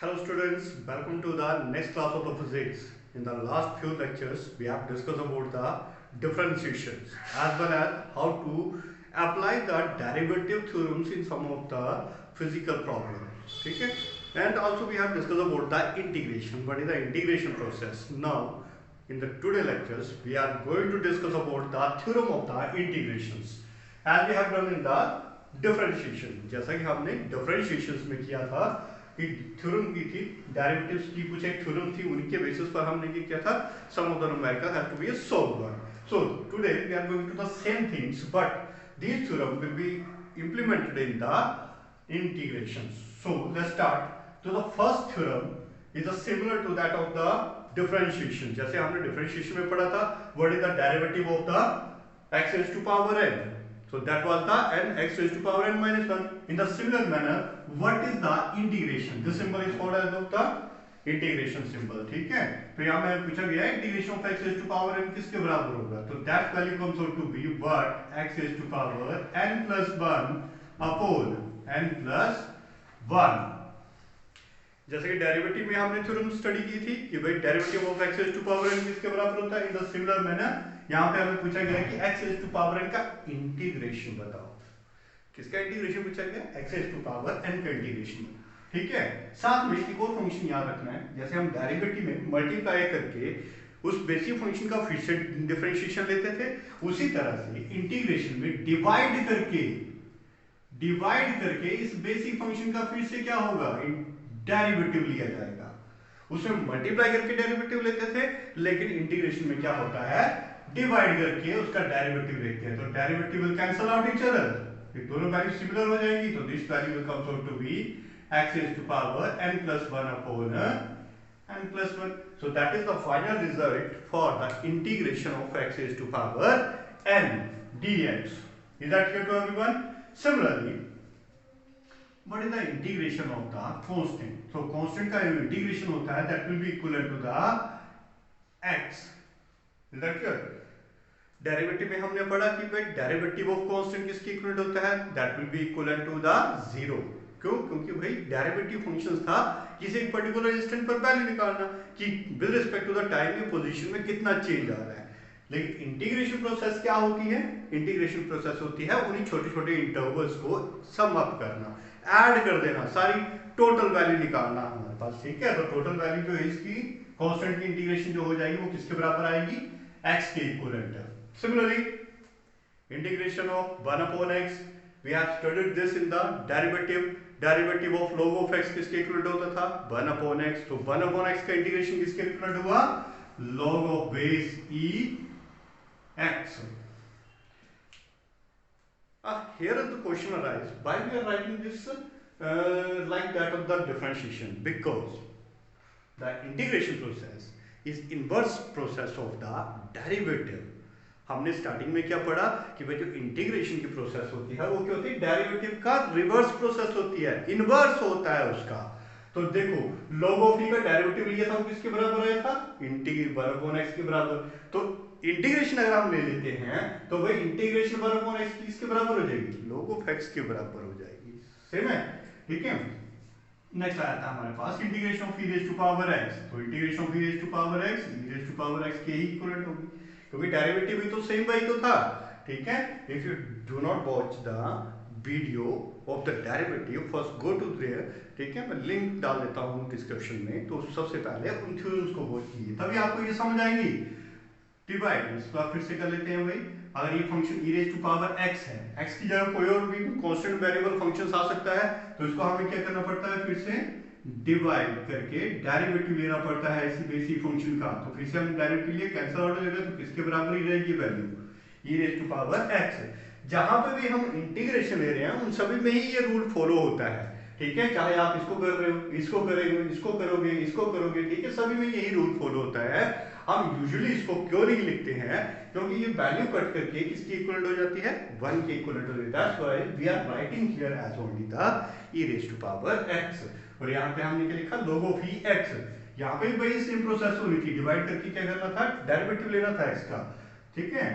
Hello students, welcome to the next class of the physics. In the last few lectures, we have discussed about the differentiations as well as how to apply the derivative theorems in some of the physical problems. Okay? And also we have discussed about the integration. What is the integration process? Now, in the today lectures, we are going to discuss about the theorem of the integrations. As we have done in the differentiation. जैसा कि हमने differentiations में किया था कि theorem की थी, derivatives की कुछ एक थ्योरम थी, उनके बेसिस पर हमने ये किया था some of the numerical have to be a solved one. So today we are going to the same things, but these theorem will be implemented in the integrations. So let's start. So the first theorem is similar to that of the differentiation. जैसे हमने differentiation में पढ़ा था, what is the derivative of the x raised to power n? So that was the n x raised to power n minus 1. In the similar manner, what is the integration? This symbol is called as the integration symbol. ठीक है? तो यहाँ में पूछा गया है integration of x raised to power n किसके बराबर होगा? तो that value comes out to be what? X raised to power n plus 1 upon n plus 1. जैसे कि डेरिवेटिव में हमने थ्योरम स्टडी की थी कि भाई derivative of x raised to power n किसके बराबर होता है? इन द सिमिलर मैनर यहाँ पे हमें पूछा गया कि x raised to power n का इंटीग्रेशन बताओ. किसका इंटीग्रेशन पूछा गया? x raised to power n का इंटीग्रेशन. ठीक है. साथ में एक और फंक्शन याद रखना है. जैसे हम डेरिवेटिव में मल्टीप्लाई करके उस बेसिक फंक्शन का फिर से डिफरेंशिएशन लेते थे, उसी तरह से इंटीग्रेशन में डिवाइड करके इस बेसिक फंक्शन का फिर से क्या होगा? डेरिवेटिव लिया जाएगा. उसमें मल्टीप्लाई करके डेरिवेटिव लेते थे, लेकिन इंटीग्रेशन में क्या होता है? डिवाइड करके उसका डेरिवेटिव लेते हैं. तो derivative will cancel out each other. ये दोनों वैल्यू सिमिलर हो जाएंगी, तो this value will comes out to be x raised to power n plus 1 upon n plus 1. So that is the final result for the integration of x raised to power n dx. Is that clear to everyone? Similarly, what is the integration of the constant? So constant का जो integration होता है, that will be equivalent to the x. Is that clear? Derivative में हमने पढ़ा कि भाई derivative of constant किसके इक्विवेलेंट होता है? That will be equivalent to the zero. क्यों? क्योंकि भाई डेरिवेटिव फंक्शंस था किसी एक पर्टिकुलर इंस्टेंट पर वैल्यू निकालना कि with respect to the time के पोजीशन में कितना चेंज आ रहा है. लेकिन इंटीग्रेशन प्रोसेस क्या होती है? इंटीग्रेशन प्रोसेस होती है उन्हीं छोटे छोटे इंटरवल्स को सम अप करना, ऐड कर देना, सारी टोटल वैल्यू निकालना हमारे पास. ठीक है. तो टोटल वैल्यू जो है इसकी कांस्टेंट की इंटीग्रेशन जो हो जाएगी वो किसके बराबर आएगी? x के इक्विवेलेंट है. Similarly, integration of 1 upon x, we have studied this in the derivative. Derivative of log of x किसके इक्विवेलेंट होता था? 1 upon x. तो 1 upon x का इंटीग्रेशन किसके इक्विवेलेंट हुआ? log of base e x. Here is the question arises, why we are writing this like that of the differentiation? Because the integration process is inverse process of the derivative. हमने starting में क्या पढ़ा कि भाई जो integration की process होती है वो क्या होती है? डेरिवेटिव का रिवर्स प्रोसेस होती है, इनवर्स होता है उसका. तो देखो log of e का डेरिवेटिव लिया था वो किसके बराबर आया था? इंटीग्रेशन 1 upon x के बराबर. तो इंटीग्रेशन अगर हम ले लेते हैं तो भाई इंटीग्रेशन 1 upon x किसके बराबर हो जाएगी? log of x के बराबर हो जाएगी. सेम है. ठीक है. नेक्स्ट आया था हमारे पास integration of e raised to power x. तो integration of e raised to power x e raised to power x के ही इक्विवेलेंट होगी, क्योंकि डेरिवेटिव भी तो सेम बाई तो था. ठीक है. If you do not watch the video of the derivative, first go to there. ठीक है. मैं लिंक डाल देता हूँ डिस्क्रिप्शन में. तो सबसे पहले उन थ्योरम्स को वॉच कीजिए, तभी आपको ये समझ आएंगी. डिवाइड इसको आप फिर से कर लेते हैं भाई. अगर ये function e raised to power x है, x की जगह कोई और भी कांस्टेंट वेरिएबल फंक्शन आ सकता है, तो इसको हमें क्या करना पड़ता है? फिर से डिवाइड करके डेरिवेटिव लेना पड़ता है इसी बेसिक फंक्शन का. तो फिर से हम डेरिवेटिव लिए कैंसिल आउट हो जाएगा, तो किसके बराबर ही रहेगी value? e raised to power x. जहां पे भी हम इंटीग्रेशन ले रहे हैं उन सभी में ही ये रूल फॉलो होता है. ठीक है. चाहे आप इसको कर रहे हो, इसको करेंगे, इसको करोगे, इसको करोगे. ठीक है. सभी में यही रूल फॉलो होता है. हम यूजुअली इसको क्यों नहीं लिखते हैं? क्योंकि ये वैल्यू कट करके किसकी इक्विवेलेंट हो जाती है? 1 के इक्विवेलेंट हो जाती है. That's why we are writing here as only the e raised to power x. और यहाँ पे हमने क्या लिखा? log of e x. यहाँ पे भी वही सेम प्रोसेस होनी थी. डिवाइड करके क्या करना था? डेरिवेटिव लेना था x का. ठीक है.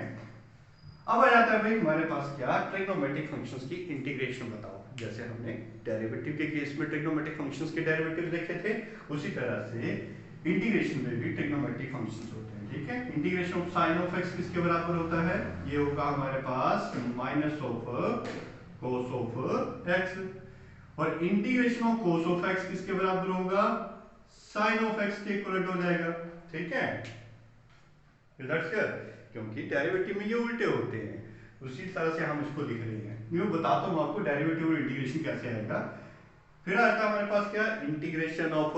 अब आ जाता है भाई हमारे पास क्या? ट्रिग्नोमेट्रिक फंक्शंस की इंटीग्रेशन बताओ. जैसे हमने डेरिवेटिव के केस में ट्रिग्नोमेट्रिक फंक्शंस के डेरिवेटिव देखे थे, उसी तरह से इंटीग्रेशन में भी ट्रिग्नोमेट्रिक फंक्शंस होते हैं। ठीक है, integration of sine of x किसके बराबर होता है? ये होगा हमारे पास minus of cos of x, और integration of cos of x किसके बराबर होगा? साइन ऑफ एक्स के इक्वल हो जाएगा। ठीक है, क्योंकि डेरिवेटिव में ये उल्टे होते हैं, उसी तरह से हम इसको लिख रहे हैं। मैं बताता हूं आपको डेरिवेटिव और इंटीग्रेशन कैसे आएगा। फिर आता हमारे पास क्या? Integration of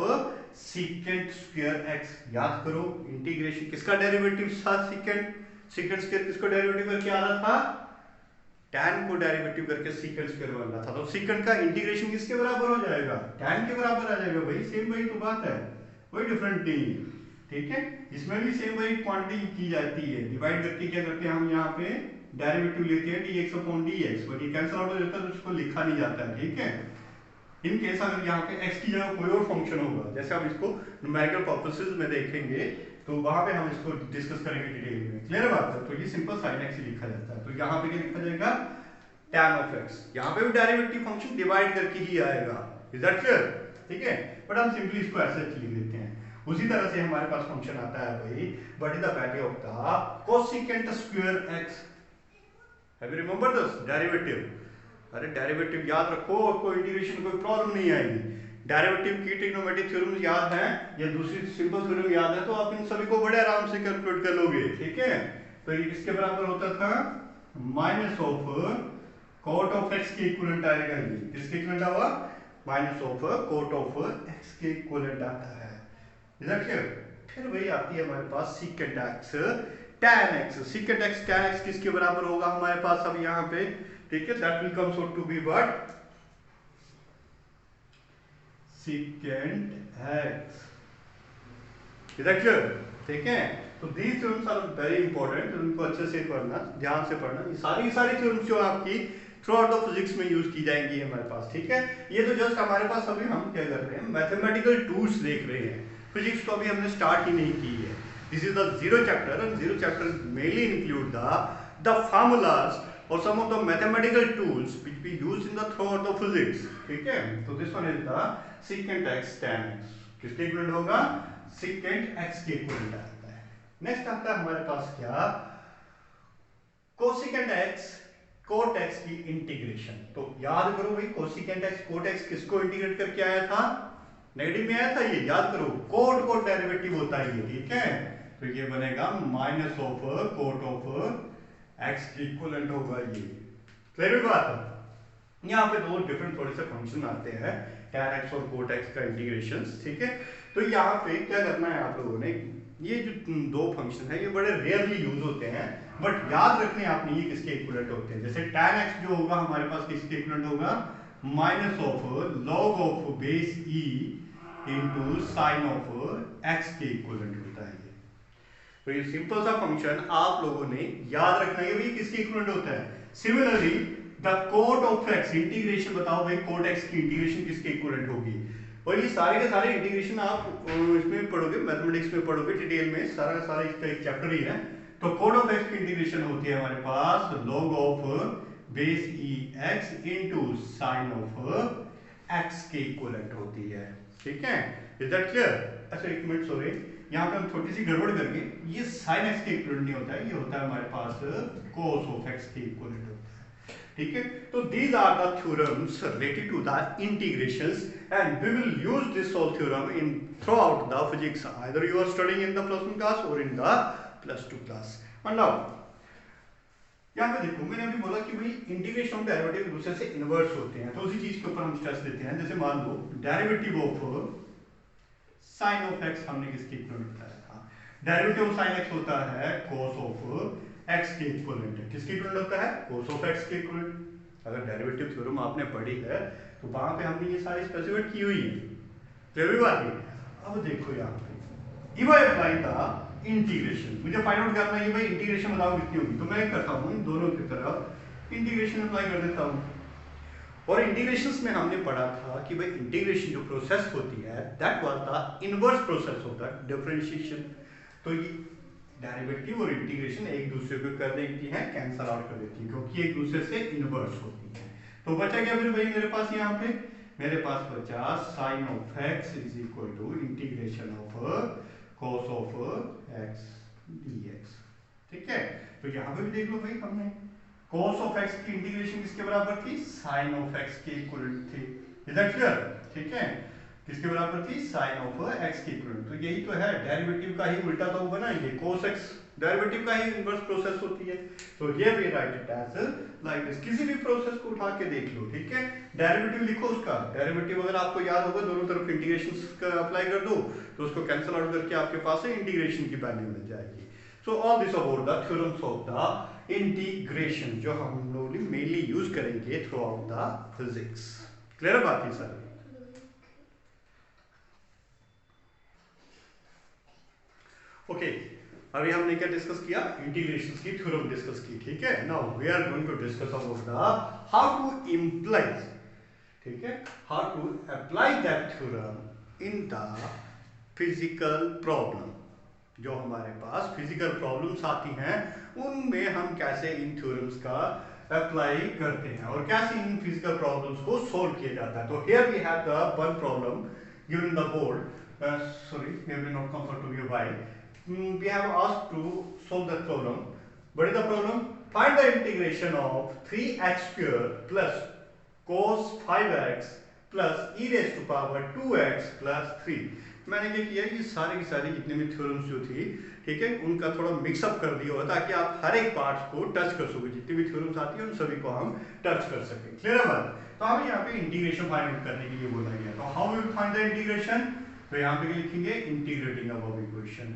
secant square x. याद करो, इंटीग्रेशन किसका डेरिवेटिव था? सीकेंट स्क्वायर किसको डेरिवेटिव करके आ रहा था? tan को डेरिवेटिव करके सीकेंट स्क्वायर बन रहा था। तो सीकेंट का इंटीग्रेशन किसके बराबर हो जाएगा? tan के बराबर आ जाएगा। भाई सेम वही तो बात है, कोई डिफरेंट नहीं है। ठीक है, इसमें भी सेम वही क्वांटिटी की जाती है, डिवाइड करके क्या करते हैं हम यहाँ पे डेरिवेटिव लेते हैं dx अपॉन dx, बट ये कैंसिल आउट हो जाता है तो इसको लिखा नहीं जाता है। ठीक है, इन केस अगर यहाँ पे x की जगह कोई और फंक्शन होगा, जैसे हम इसको न्यूमेरिकल पर्पसेस में देखेंगे तो वहां पे हम इसको डिस्कस करेंगे डिटेल में। क्लियर बात है? तो ये सिंपल sin x ही लिखा जाता है। तो यहाँ पे क्या लिखा जाएगा? tan of x। यहाँ पे भी डेरिवेटिव फंक्शन डिवाइड करके ही आएगा। Is that clear? ठीक है, बट हम सिंपली इसको ऐसे लिख लेते हैं। उसी तरह से हमारे पास फंक्शन आता है भाई, what is the value of the cosecant square x? Have you remember this derivative? अरे डेरिवेटिव याद रखो, कोई इंटीग्रेशन कोई प्रॉब्लम नहीं आएगी। डेरिवेटिव की ट्रिग्नोमेट्रिक थ्योरम याद है या दूसरी सिंपल थ्योरम याद है तो आप इन सभी को बड़े आराम से कैलकुलेट कर लोगे। ठीक है, तो ये किसके बराबर होता था? Minus of cot of x के इक्विवेलेंट आएगा। ये किसके इक्विवेलेंट आवा? Minus of cot of x के इक्विवेलेंट आता है। Is that clear? फिर वही आती है हमारे पास secant x tan x। Secant x tan x किसके बराबर होगा हमारे पास अब यहाँ पे? ठीक है, that will comes out to be what? secant x। Is that clear? ठीक है, तो these theorems are very important, तो इनको अच्छे से पढ़ना, ध्यान से पढ़ना। ये सारी theorems जो आपकी थ्रू आउट द फिजिक्स में यूज की जाएंगी हमारे पास। ठीक है, ये तो जस्ट हमारे पास अभी हम क्या कर रहे हैं, मैथमेटिकल टूल्स देख रहे हैं। फिजिक्स तो अभी हमने स्टार्ट ही नहीं की है। This is the zero chapter, and zero chapter mainly include the formulas or some of the mathematical tools which we use in the throughout the physics। ठीक है, तो this one is the secant x tan x। किसके equivalent होगा? secant x के equivalent आता है। Next आता है हमारे पास क्या? cosecant x cot x की इंटीग्रेशन। तो याद करो भाई, cosecant x cot x किसको इंटीग्रेट करके आया था? नेगेटिव में आया था ये, याद करो। कोट कोट डेरिवेटिव होता है ये। ठीक है, तो ये बनेगा minus of cot of x की इक्विवेलेंट होगा ये। क्लियर बात है? यहाँ पे दो डिफरेंट थोड़े से फंक्शन आते हैं, tan x और cot x का इंटीग्रेशन। ठीक है, तो यहाँ पे क्या करना है आप लोगों ने, ये जो दो फंक्शन है ये बड़े रेयरली यूज होते हैं, बट याद रखने आपने ये किसके इक्विवेलेंट होते हैं। जैसे tan x जो होगा हमारे पास किसके इक्विवेलेंट होगा? Minus of log of base e into sine of x के इक्विवेलेंट होता है। तो ये सिंपल सा फंक्शन आप लोगों ने याद रखना है, ये किसके इक्विवेलेंट होता है। Similarly the cot of x integration, बताओ भाई कोट x की इंटीग्रेशन किसके इक्विवेलेंट होगी। और ये सारे के सारे इंटीग्रेशन आप इसमें पढ़ोगे, मैथमेटिक्स में पढ़ोगे डिटेल में, सारा इसका एक चैप्टर ही है। तो कोट ऑफ x की इंटीग्रेशन होती है हमारे पास log of base e x into sine of x के इक्विवेलेंट होती है। ठीक है, इज दैट क्लियर? अच्छा एक मिनट, सॉरी, यहाँ पे हम छोटी सी गड़बड़ करके, ये sin x के इक्विवेलेंट नहीं होता है, ये होता है हमारे पास cos ऑफ x के इक्विवेलेंट होता है। ठीक है, तो these are the theorems related to the integrations, and we will use this whole theorem in throughout the physics, either you are studying in the +1 class or in the +2 class। And now यहाँ पे देखो, मैंने अभी बोला कि भाई integration of derivative दूसरे से इनवर्स होते हैं, तो उसी चीज के ऊपर हम स्ट्रेस देते हैं। जैसे मान लो derivative of sine of x हमने किसके इक्विवेलेंट बताया था? डेरिवेटिव ऑफ साइन x होता है cos ऑफ x के इक्विवेलेंट। किसके इक्विवेलेंट होता है? cos ऑफ x के इक्विवेलेंट। अगर डेरिवेटिव थ्योरम आपने पढ़ी है तो वहां पे हमने ये सारी स्पेसिफाइड की हुई है। क्लियर बात है? अब देखो यहाँ पे if I apply the integration, मुझे फाइंड आउट करना है भाई इंटीग्रेशन बताओ कितनी होगी, तो मैं करता हूँ इन दोनों की तरफ इंटीग्रेशन अप्लाई कर देता हूँ। और इंटीग्रेशंस में हमने पढ़ा था कि भाई इंटीग्रेशन जो प्रोसेस होती है that was the inverse process of the differentiation. तो ये डेरिवेटिव और इंटीग्रेशन एक दूसरे को कर देती है, कैंसल आउट कर देती है, क्योंकि एक दूसरे से इनवर्स होती है। तो बचा क्या फिर भाई मेरे पास यहाँ पे, मेरे पास बचा sine of x is equal to integration of cos of x dx। ठीक है, तो यहाँ पे भी देख लो भाई, हमने cos ऑफ x की इंटीग्रेशन किसके बराबर थी, sin ऑफ x के इक्विवेलेंट थी। Is that clear? ठीक है, किसके बराबर थी, sin ऑफ x के इक्विवेलेंट। तो यही तो है, डेरिवेटिव का ही उल्टा तो बनाएंगे, cos x डेरिवेटिव का ही इनवर्स प्रोसेस होती है। तो here we write it as like this. किसी भी प्रोसेस को उठा के देख लो, ठीक है, डेरिवेटिव लिखो उसका। डेरिवेटिव अगर आपको याद होगा, दोनों तरफ इंटीग्रेशन का अप्लाई कर दो तो उसको कैंसिल आउट करके आपके पास इंटीग्रेशन की वैल्यू मिल जाएगी। So all this about the theorems of the integration, जो हम लोग मेनली यूज करेंगे through out the physics. Clear बात है सर? ओके, अभी हमने क्या डिस्कस किया, इंटीग्रेशन की थ्योरम डिस्कस की। ठीक है, now we are going to discuss about the how to imply, ठीक है, how to apply that theorem in the physical problem. जो हमारे पास फिजिकल प्रॉब्लम्स आती हैं उनमें हम कैसे इन थ्योरम्स का अप्लाई करते हैं और कैसे इन फिजिकल प्रॉब्लम्स को सोल्व किया जाता है। तो here we have the one problem given in the board, sorry, here we not come to you why we have asked to solve that problem. What is the problem? Find the integration of 3x square plus cos 5x plus e raised to power 2x plus 3। मैंने क्या किया, ये सारी की सारी जितने भी theorems जो थी, ठीक है, उनका थोड़ा मिक्सअप कर दिया हो ताकि आप हर एक पार्ट को टच कर सको। जितनी भी थ्योरम्स आती है उन सभी को हम टच कर सकें। क्लियर है बात? तो हमें यहाँ पे इंटीग्रेशन फाइंड आउट करने के लिए बोला गया। तो how we will find the integration? तो यहाँ पे लिखेंगे integrating above equation,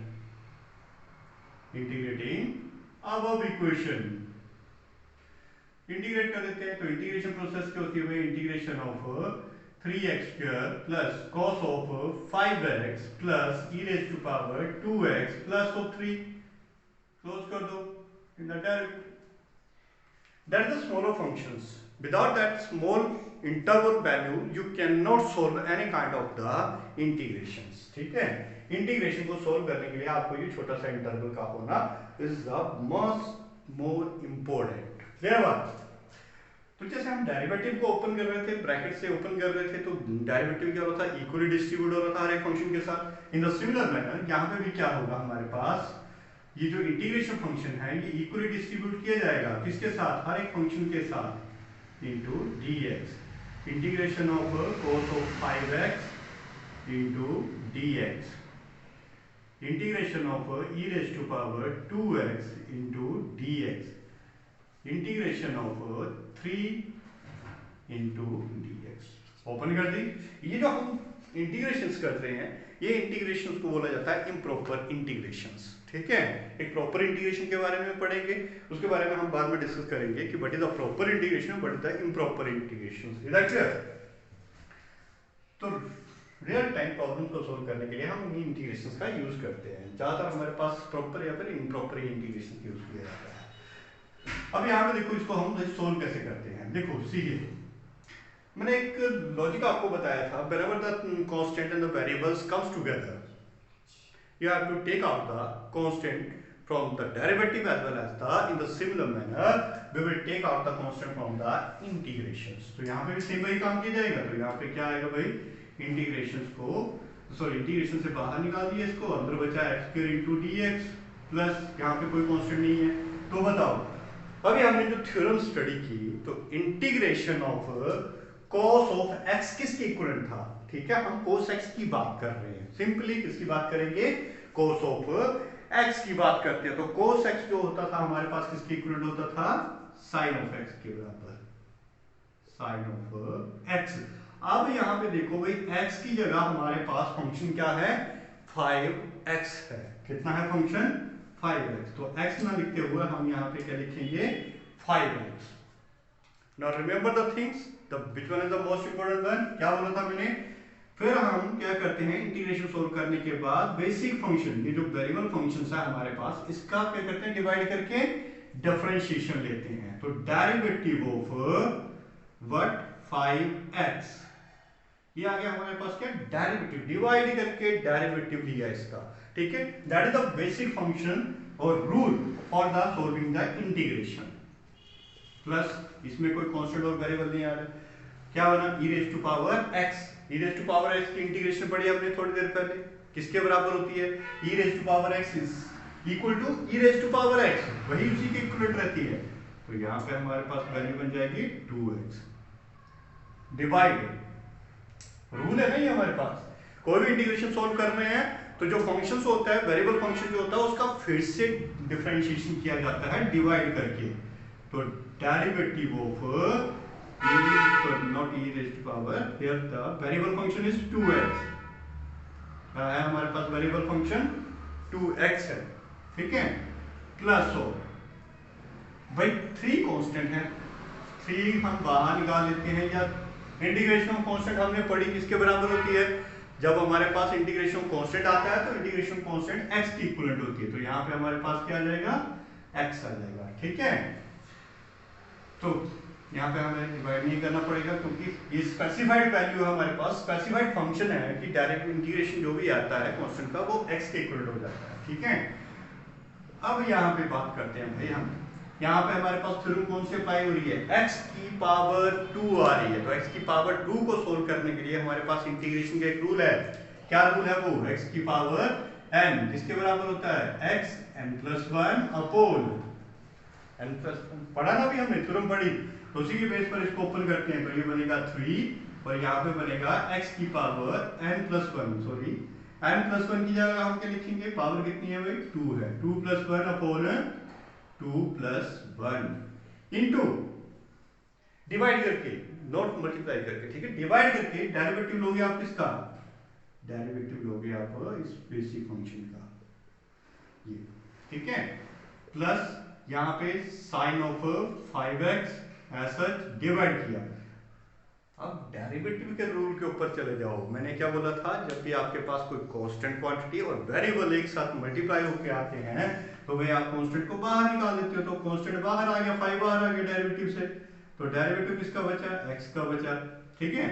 integrating above equation. Integrate कर देते हैं, तो इंटीग्रेशन प्रोसेस क्या होती है, integration of 3x square plus cos of 5x plus e raised to power 2x plus of 3। Close कर दो in the derivative। That is the smaller functions. Without that small interval value, you cannot solve any kind of the integrations। ठीक है, integration को solve करने के लिए आपको ये छोटा सा इंटरवल का होना is the most more important। Clear बात? तो जैसे हम डेरिवेटिव को ओपन कर रहे थे, ब्रैकेट से ओपन कर रहे थे, तो डेरिवेटिव क्या होता है, इक्वली डिस्ट्रीब्यूट हो रहा था हर एक फंक्शन के साथ। इन द सिमिलर मैनर यहाँ पे भी क्या होगा, हमारे पास ये जो इंटीग्रेशन फंक्शन है ये इक्वली डिस्ट्रीब्यूट किया जाएगा किसके साथ, हर एक फंक्शन के साथ, into dx। Integration of cos of 5x into dx, integration of e raise to power 2x into dx, integration of 3 into dx। Open कर दी। ये जो हम इंटीग्रेशंस कर रहे हैं, ये इंटीग्रेशंस को बोला जाता है इम्प्रॉपर इंटीग्रेशंस। ठीक है, एक प्रॉपर इंटीग्रेशन के बारे में पढ़ेंगे, उसके बारे में हम बाद में डिस्कस करेंगे कि what is the proper integration, what is the improper integration. Is that clear? तो रियल टाइम प्रॉब्लम को सोल्व करने के लिए हम इन इंटीग्रेशंस का यूज करते हैं। ज्यादातर हमारे पास प्रॉपर या फिर इम्प्रॉपर इंटीग्रेशन यूज किया जाता है। अब यहाँ पे देखो, इसको हम सोल्व कैसे करते हैं। देखो सीधे मैंने एक लॉजिक आपको बताया था, whenever the constant and the variables comes together, you have to take out the constant from the derivative as well as the, in the similar manner we will take out the constant from the integrations। तो यहाँ पे भी same वही काम किया जाएगा। तो यहाँ पे क्या आएगा भाई, इंटीग्रेशंस को, सॉरी इंटीग्रेशन से बाहर निकाल दिया इसको, अंदर बचा x square into dx plus यहाँ पे कोई कांस्टेंट नहीं है। तो बताओ, अभी हमने जो थ्योरम स्टडी की, तो integration of cos of x किसके इक्विवेलेंट था? ठीक है, हम cos x की बात कर रहे हैं। सिंपली किसकी बात करेंगे, cos ऑफ x की बात करते हैं। तो cos x जो होता था हमारे पास किसके इक्विवेलेंट होता था, sin ऑफ x के बराबर, sin ऑफ x। अब यहाँ पे देखो भाई, x की जगह हमारे पास फंक्शन क्या है, 5x है। कितना है फंक्शन, 5x। तो x ना लिखते हुए हम यहाँ पे क्या लिखेंगे, 5x। Now remember the things, the which one is the most important one? क्या बोला था मैंने? फिर हम क्या करते हैं, इंटीग्रेशन सोल्व करने के बाद बेसिक फंक्शन, ये जो वेरिएबल फंक्शंस है हमारे पास, इसका क्या करते हैं, डिवाइड करके डिफरेंशिएशन लेते हैं। तो डेरिवेटिव ऑफ व्हाट, 5x, ये आ गया हमारे पास क्या, डेरिवेटिव, डिवाइड करके डेरिवेटिव लिया इसका। ठीक है, that is the basic function और rule for the solving the integration. Plus इसमें कोई कांस्टेंट और वेरिएबल नहीं आ रहा, क्या बना e raise to power x। e raise to power x की इंटीग्रेशन पढ़ी हमने थोड़ी देर पहले, किसके बराबर होती है, e raise to power x is equal to e raise to power x, वही उसी के इक्विवेलेंट रहती है। तो यहाँ पे हमारे पास वैल्यू बन जाएगी 2x डिवाइड, रूल है ना ये हमारे पास, कोई भी इंटीग्रेशन सॉल्व कर रहे हैं तो जो फंक्शंस होता है, वेरिएबल फंक्शन जो होता है उसका फिर से डिफरेंशिएशन किया जाता है डिवाइड करके। तो derivative of not e raised to power, here the variable function is 2x, है हमारे पास वेरिएबल फंक्शन 2x है, ठीक है, प्लस हो भाई 3 कांस्टेंट है, 3 हम बाहर निकाल लेते हैं, या इंटीग्रेशन ऑफ कांस्टेंट हमने पढ़ी किसके बराबर होती है, जब हमारे पास इंटीग्रेशन कांस्टेंट आता है तो इंटीग्रेशन कांस्टेंट x की इक्विवेलेंट होती है। तो यहाँ पे हमारे पास क्या आ जाएगा, x आ जाएगा, ठीक है। तो यहाँ पे हमें डिवाइड नहीं करना पड़ेगा क्योंकि ये स्पेसिफाइड वैल्यू है हमारे पास, स्पेसिफाइड फंक्शन है कि डायरेक्ट इंटीग्रेशन जो भी आता है कांस्टेंट का वो x के इक्विवेलेंट हो जाता है, ठीक है। अब यहाँ पे बात करते हैं भाई, हम यहाँ पे हमारे पास थ्योरम कौन सी अप्लाई हो रही है, x की पावर 2 आ रही है। तो x की पावर 2 को सोल्व करने के लिए हमारे पास इंटीग्रेशन का एक रूल है, क्या रूल है वो, x की पावर n जिसके बराबर होता है x n+1 अपॉन n+1, पढ़ा ना भी हमने, थ्योरम पढ़ी, तो उसी के बेस पर इसको ओपन करते हैं। तो ये बनेगा 3 और यहाँ पे बनेगा x की पावर n+1, सॉरी n+1 की जगह हम क्या लिखेंगे, पावर कितनी है भाई 2 है, 2+1 अपॉन 2+1 इनटू डिवाइड करके, नॉट मल्टीप्लाई करके, ठीक है, डिवाइड करके डेरिवेटिव लोगे आप किसका, डेरिवेटिव लोगे आप इस बेसिक फंक्शन का, ये ठीक है, प्लस यहाँ पे साइन ऑफ 5x ऐसा डिवाइड किया। अब डेरिवेटिव के रूल के ऊपर चले जाओ, मैंने क्या बोला था, जब भी आपके पास कोई कांस्टेंट क्वांटिटी और वेरिएबल एक साथ मल्टीप्लाई होके आते हैं तो भाई आप कांस्टेंट को बाहर निकाल देते हो, तो कांस्टेंट बाहर आ गया, 5 बाहर आ गया डेरिवेटिव से, तो डेरिवेटिव किसका बचा, x का बचा, ठीक है,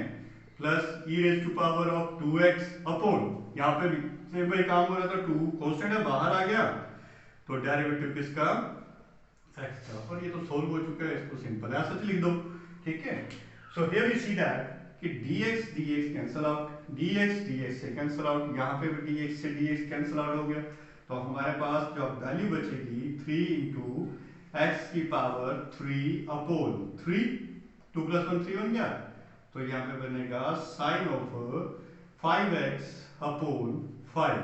plus e raise to power of 2x upon, यहाँ पे भी सेम भाई काम हो रहा था, 2 कांस्टेंट है बाहर आ गया, तो डेरिवेटिव किसका, x का, और ये तो सोल्व हो चुका है, इसको सिंपल है ऐसा लिख दो, ठीक है। So here we see that कि dx cancel out, dx से cancel out, यहाँ पे भी dx से dx cancel out हो गया, तो हमारे पास जो वैल्यू बचेगी 3 इंटू x की पावर 3 अपॉन 3, 2+1 3 बन गया, तो यहाँ पे बनेगा sine of 5x upon 5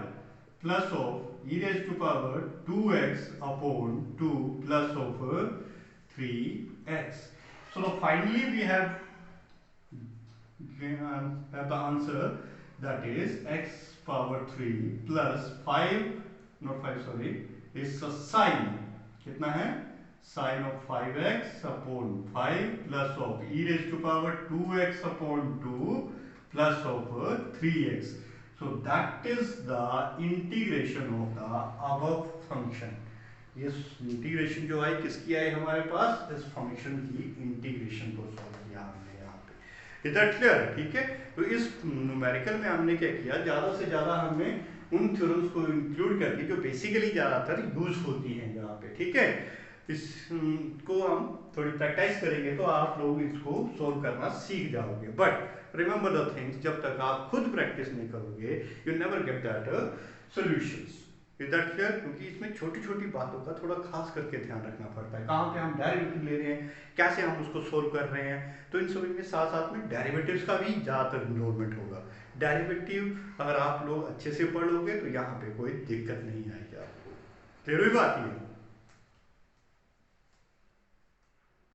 plus of e raise to power 2x upon 2 plus of 3x. So finally we have the answer, that is x power 3 plus 5, not 5 sorry, is a sine, कितना है, sine of 5x upon 5 plus of e raised to power 2x upon 2 plus of 3x. So that is the integration of the above function. ये integration जो है किसकी आई हमारे पास, इस function की integration को सॉल्व किया हमने यहाँ पे, इज दैट क्लियर, ठीक है। तो इस न्यूमेरिकल में हमने क्या किया, ज़्यादा से ज़्यादा हमने उन थ्योरम्स को इंक्लूड करके जो बेसिकली ज़्यादातर यूज होती हैं यहाँ पे, ठीक है। इसको हम थोड़ी प्रैक्टिस करेंगे तो आप लोग इसको सोल्व करना सीख जाओगे, बट रिमेंबर द थिंग्स, जब तक आप खुद प्रैक्टिस नहीं करोगे you never get that solutions, is that clear. क्योंकि इसमें छोटी छोटी बातों का थोड़ा खास करके ध्यान रखना पड़ता है, कहाँ पे हम डेरिवेटिव ले रहे हैं, कैसे हम उसको सोल्व कर रहे हैं, तो इन सभी में साथ साथ में डेरिवेटिव्स का भी ज़्यादातर इन्वॉल्वमेंट होगा। डेरिवेटिव अगर आप लोग अच्छे से पढ़ लोगे तो यहाँ पे कोई दिक्कत नहीं आएगी आपको, क्लियर हुई बात ये।